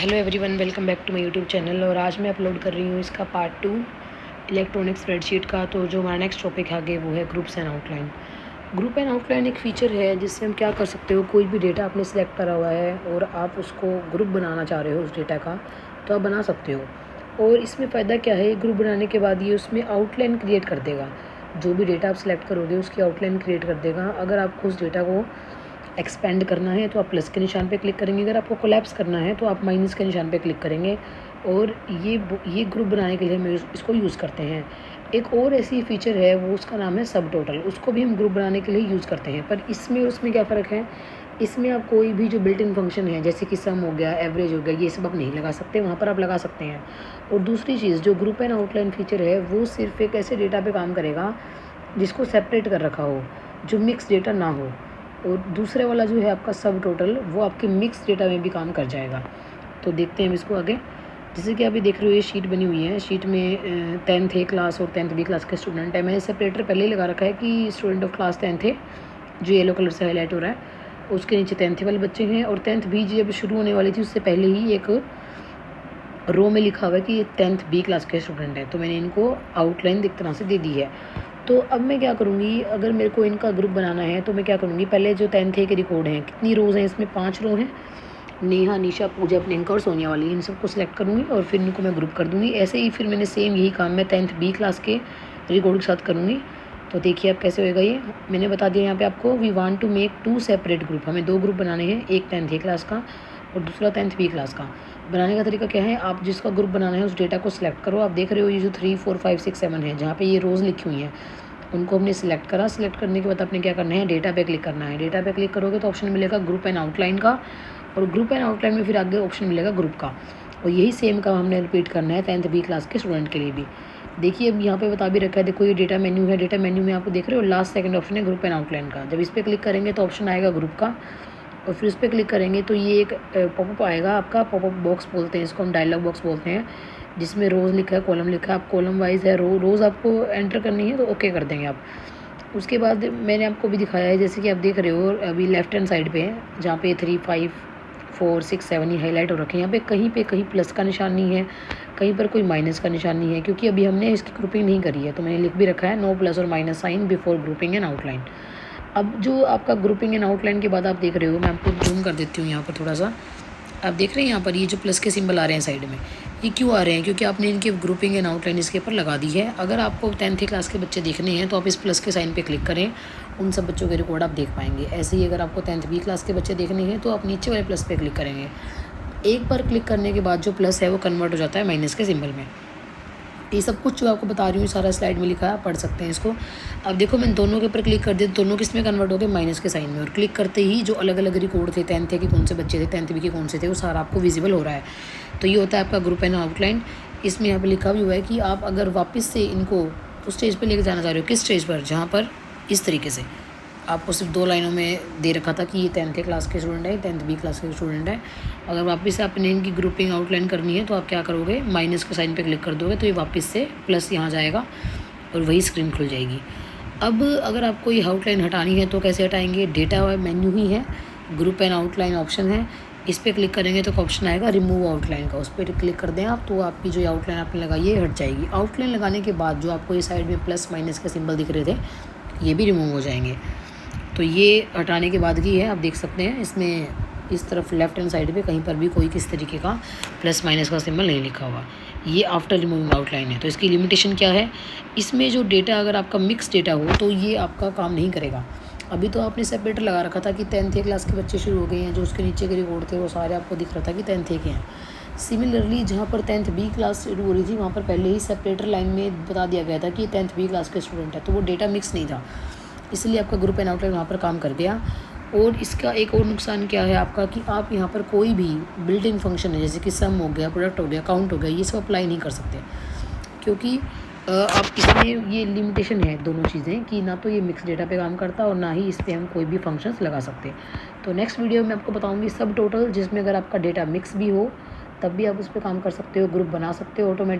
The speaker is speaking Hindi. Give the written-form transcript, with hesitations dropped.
Hello everyone, welcome back to my YouTube channel. और आज मैं अपलोड कर रही हूँ इसका पार्ट 2 इलेक्ट्रॉनिक स्प्रेडशीट का। तो जो हमारा नेक्स्ट टॉपिक है आगे वो है groups and outline. Group and outline एक फ़ीचर है जिससे हम क्या कर सकते हो, कोई भी डेटा आपने सेलेक्ट करा हुआ है और आप उसको ग्रुप बनाना चाह रहे हो उस डेटा का, तो आप बना सकते हो। और इसमें फ़ायदा क्या है, ग्रुप बनाने के बाद ये उसमें आउटलाइन क्रिएट कर देगा। जो भी डेटा आप सेलेक्ट करोगे उसकी आउटलाइन क्रिएट कर देगा। अगर आपको उस डेटा को एक्सपेंड करना है तो आप प्लस के निशान पे क्लिक करेंगे, अगर आपको कोलैप्स करना है तो आप माइनस के निशान पे क्लिक करेंगे। और ये ग्रुप बनाने के लिए हम इसको यूज़ करते हैं। एक और ऐसी फ़ीचर है, वो उसका नाम है सब टोटल। उसको भी हम ग्रुप बनाने के लिए यूज़ करते हैं। पर इसमें और उसमें क्या फ़र्क है, इसमें आप कोई भी जो बिल्ट इन फंक्शन है जैसे कि सम हो गया, एवरेज हो गया, ये सब आप नहीं लगा सकते, वहाँ पर आप लगा सकते हैं। और दूसरी चीज़, जो ग्रुप एंड आउटलाइन फ़ीचर है वो सिर्फ एक ऐसे डेटा पे काम करेगा जिसको सेपरेट कर रखा हो, जो मिक्स डेटा ना हो। और दूसरे वाला जो है आपका सब टोटल, वो आपके मिक्स डेटा में भी काम कर जाएगा। तो देखते हैं हम इसको आगे। जैसे कि अभी देख रहे हो ये शीट बनी हुई है। शीट में 10th ए क्लास और 10th बी क्लास के स्टूडेंट है। मैंने सेपरेटर पहले ही लगा रखा है कि स्टूडेंट ऑफ क्लास 10th है, जो येलो कलर से हाईलाइट हो रहा है। उसके नीचे 10th वाले बच्चे हैं। और 10th बी जब शुरू होने वाली थी उससे पहले ही एक रो में लिखा हुआ है कि ये 10th बी क्लास के स्टूडेंट है। तो मैंने इनको आउटलाइन एक तरह से दे दी है। तो अब मैं क्या करूँगी, अगर मेरे को इनका ग्रुप बनाना है तो मैं क्या करूँगी, पहले जो 10th ए के रिकॉर्ड हैं, कितनी रोज़ हैं इसमें, 5 रो हैं। नेहा, निशा, पूजा, प्रियंका और सोनिया वाली, इन सबको सिलेक्ट करूँगी और फिर इनको मैं ग्रुप कर दूँगी। ऐसे ही फिर मैंने सेम यही काम मैं 10th बी क्लास के रिकॉर्ड के साथ करूँगी। तो देखिए अब कैसे होएगा ये। मैंने बता दिया यहाँ पे आपको, we want to make 2 separate group. हमें 2 ग्रुप बनाने हैं, एक 10th ए क्लास का और दूसरा 10th बी क्लास का। बनाने का तरीका क्या है, आप जिसका ग्रुप बनाना है उस डेटा को सिलेक्ट करो। आप देख रहे हो ये जो 3 4 5 6 7 है, जहाँ पे ये रोज़ लिखी हुई हैं, उनको हमने सिलेक्ट करा। सिलेक्ट करने के बाद आपने क्या करना है, डेटा पे क्लिक करना है। डेटा पे क्लिक करोगे तो ऑप्शन मिलेगा ग्रुप एंड आउटलाइन का, और ग्रुप एंड आउटलाइन में फिर आगे ऑप्शन मिलेगा ग्रुप का। और यही सेम काम हमने रिपीट करना है 10th बी क्लास के स्टूडेंट के लिए भी। देखिए अब यहाँ पे बता भी रखा है, देखो ये डेटा मेन्यू है। डेटा मेन्यू में आपको देख रहे हो लास्ट सेकंड ऑप्शन है ग्रुप एंड आउटलाइन का। जब इस पर क्लिक करेंगे तो ऑप्शन आएगा ग्रुप का, और फिर उस पर क्लिक करेंगे तो ये एक पॉपअप आएगा आपका। पॉपअप बॉक्स बोलते हैं इसको, हम डायलॉग बॉक्स बोलते हैं, जिसमें रोज़ लिखा है, कॉलम लिखा है। आप कॉलम वाइज है, रोज़ आपको एंटर करनी है तो ओके कर देंगे आप। उसके बाद मैंने आपको भी दिखाया है, जैसे कि आप देख रहे हो अभी लेफ्ट हैंड साइड पे है, जहाँ पे 3 5 4 6 7 ही हाईलाइट हो रखे हैं। यहाँ पे कहीं प्लस का निशान नहीं है, कहीं पर कोई माइनस का निशान नहीं है, क्योंकि अभी हमने इसकी ग्रुपिंग नहीं करी है। तो मैंने लिख भी रखा है, नो प्लस और minus sign before grouping and outline. अब जो आपका ग्रुपिंग एंड आउटलाइन के बाद आप देख रहे हो, मैं आपको जूम कर देती हूँ यहाँ पर थोड़ा सा। आप देख रहे हैं यहाँ पर ये जो प्लस के सिंबल आ रहे हैं साइड में, ये क्यों आ रहे हैं, क्योंकि आपने इनकी ग्रुपिंग एंड आउटलाइन इसके ऊपर लगा दी है। अगर आपको 10th क्लास के बच्चे देखने हैं तो आप इस प्लस के साइन पे क्लिक करें, उन सब बच्चों के रिकॉर्ड आप देख पाएंगे। ऐसे ही अगर आपको 10th बी क्लास के बच्चे देखने हैं तो आप नीचे वाले प्लस पे क्लिक करेंगे। एक बार क्लिक करने के बाद जो प्लस है वो कन्वर्ट हो जाता है माइनस के सिंबल में। ये सब कुछ जो आपको बता रही हूँ सारा स्लाइड में लिखा है, आप पढ़ सकते हैं इसको। अब देखो मैंने दोनों के ऊपर क्लिक कर दिया, दोनों किस में कन्वर्ट हो गए, माइनस के साइन में। और क्लिक करते ही जो अलग अलग रिकॉर्ड थे 10th के कौन से बच्चे थे, 10th बी के कौन से थे, वो सारा आपको विजिबल हो रहा है। तो ये होता है आपका ग्रुप एंड आउटलाइन। इसमें यहाँ पर लिखा भी हुआ है कि आप अगर वापस से इनको उस स्टेज पर लेके जाना चाह रहे हो, किस स्टेज पर, जहाँ पर इस तरीके से आपको सिर्फ 2 लाइनों में दे रखा था कि ये 10th क्लास के स्टूडेंट है, 10th बी क्लास के स्टूडेंट है। अगर वापस से आपने इनकी ग्रुपिंग आउटलाइन करनी है तो आप क्या करोगे, माइनस के साइन पे क्लिक कर दोगे तो ये वापस से प्लस यहाँ जाएगा और वही स्क्रीन खुल जाएगी। अब अगर आपको ये आउटलाइन हटानी है तो कैसे हटाएंगे, डेटा मेन्यू ही है, ग्रुप एंड आउटलाइन ऑप्शन है, इस पर क्लिक करेंगे तो ऑप्शन आएगा रिमूव आउटलाइन का। उस पर क्लिक कर दें आप तो आपकी जो आउटलाइन आपने लगाई है हट जाएगी। आउटलाइन लगाने के बाद जो आपको ये साइड में प्लस माइनस के सिंबल दिख रहे थे, ये भी रिमूव हो जाएंगे। तो ये हटाने के बाद की है, आप देख सकते हैं इसमें इस तरफ लेफ्ट हैंड साइड पे कहीं पर भी कोई किस तरीके का प्लस माइनस का सिंबल नहीं लिखा हुआ। ये आफ्टर रिमूविंग आउटलाइन है। तो इसकी लिमिटेशन क्या है, इसमें जो डेटा अगर आपका मिक्स डेटा हो तो ये आपका काम नहीं करेगा। अभी तो आपने सेपरेटर लगा रखा था कि 10th क्लास के बच्चे शुरू हो गए हैं, जो उसके नीचे के रिकॉर्ड थे वो सारे आपको दिख रहा था कि 10th के हैं। सिमिलरली जहाँ पर 10th बी क्लास शुरू हो रही थी वहाँ पर पहले ही सेपरेटर लाइन में बता दिया गया था कि 10th बी क्लास के स्टूडेंट है, तो वो डेटा मिक्स नहीं था, इसलिए आपका ग्रुप एंड आउटलाइन वहाँ पर काम कर गया। और इसका एक और नुकसान क्या है आपका, कि आप यहाँ पर कोई भी बिल्ट इन फंक्शन है जैसे कि सम हो गया, प्रोडक्ट हो गया, काउंट हो गया, ये सब अप्लाई नहीं कर सकते, क्योंकि आप इसमें ये लिमिटेशन है दोनों चीज़ें, कि ना तो ये मिक्स डेटा पे काम करता और ना ही इस पर हम कोई भी फंक्शंस लगा सकते। तो नेक्स्ट वीडियो में आपको बताऊँगी सब टोटल, जिसमें अगर आपका डेटा मिक्स भी हो तब भी आप उस पर काम कर सकते हो, ग्रुप बना सकते हो ऑटोमेटिक।